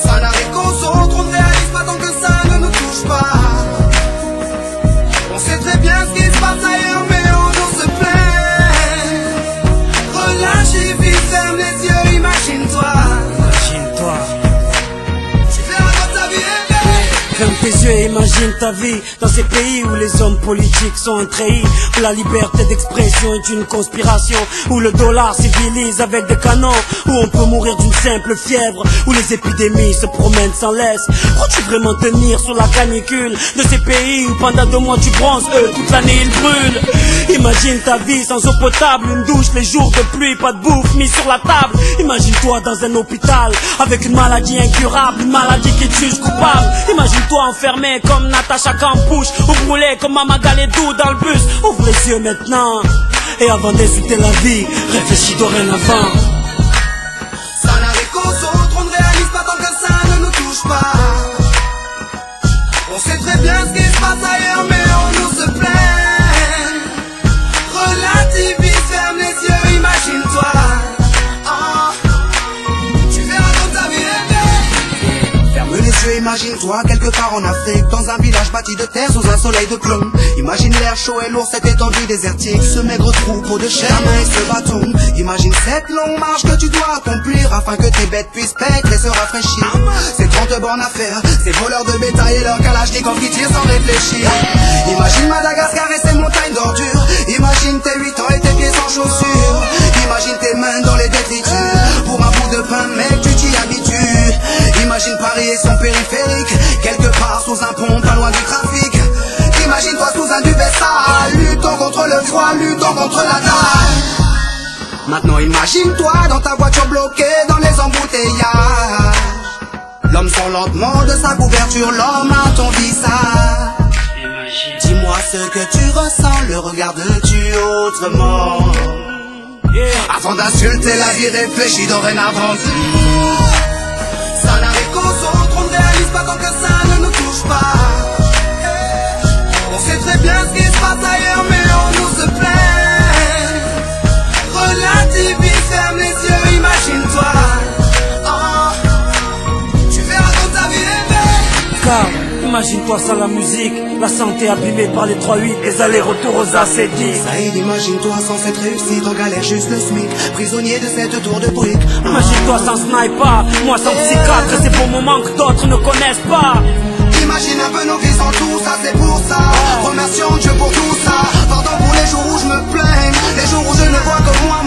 Ça n'arrive qu'aux autres, on ne réalise pas tant que ça ne nous touche pas. On sait très bien ce qui se passe ailleurs, mais on se plaint. Relativise, ferme les yeux, imagine-toi. Ferme tes yeux et imagine ta vie dans ces pays où les hommes politiques sont un treillis, où la liberté d'expression est une conspiration, où le dollar civilise avec des canons, où on peut mourir d'une simple fièvre, où les épidémies se promènent sans laisse. Crois-tu vraiment tenir sur la canicule de ces pays où pendant 2 mois tu bronzes, eux toute l'année ils brûlent? Imagine ta vie sans eau potable, une douche les jours de pluie, pas de bouffe mise sur la table. Imagine-toi dans un hôpital avec une maladie incurable, une maladie qui te juge coupable. Imagine-toi enfermé comme Natacha Campouche, ou brûlé comme Mama Galedou dans le bus. Ouvre les yeux maintenant, et avant d'insulter la vie, réfléchis dorénavant. Ça n'arrive qu'aux autres, on ne réalise pas tant que ça ne nous touche pas. On sait très bien ce qui se passe ailleurs, mais on nous se plaint. Relativise, ferme les yeux, imagine-toi. Imagine-toi quelque part en Afrique, dans un village bâti de terre sous un soleil de plomb. Imagine l'air chaud et lourd, cette étendue désertique, ce maigre troupeau de chair, main et ce bâton. Imagine cette longue marche que tu dois accomplir afin que tes bêtes puissent paître et se rafraîchir. Ces 30 bornes à faire, ces voleurs de bétail et leurs kalachnikovs qui tirent sans réfléchir. Imagine Madagascar et ses montagnes d'ordures. Imagine tes 8 ans et tes pieds sans chaussures. Imagine tes mains dans les détritus. Pour un bout de pain, mec, tu t'y habitues. Imagine Paris et son périphérique, quelque part sous un pont, pas loin du trafic. Imagine-toi sous un duvet sale, luttant contre le froid, luttant contre la dalle. Maintenant imagine-toi dans ta voiture bloquée dans les embouteillages. L'homme sort lentement de sa couverture, l'homme à ton visage. Dis-moi ce que tu ressens, le regardes-tu autrement? Avant d'insulter la vie, réfléchis dorénavant. Ça n'arrive qu'aux autres, on ne réalise pas tant que ça ne nous touche pas. On sait très bien ce qui se passe ailleurs, mais on nous se plaint. Relativise, ferme les yeux, imagine-toi. Tu verras dans ta vie rêver. Car imagine-toi sans la musique, la santé abîmée par les 3-8, les allers-retours aux ascétiques. Saïd, imagine-toi sans cette réussite, en galère juste le SMIC, prisonnier de cette tour de briques. Imagine-toi sans sniper, moi sans psychiatre, et ces beaux moments que d'autres ne connaissent pas. Imagine un peu nos vies sans tout ça, c'est pour ça. Remercions Dieu pour tout ça. Pardon pour les jours où je me plains, les jours où je ne vois que moi.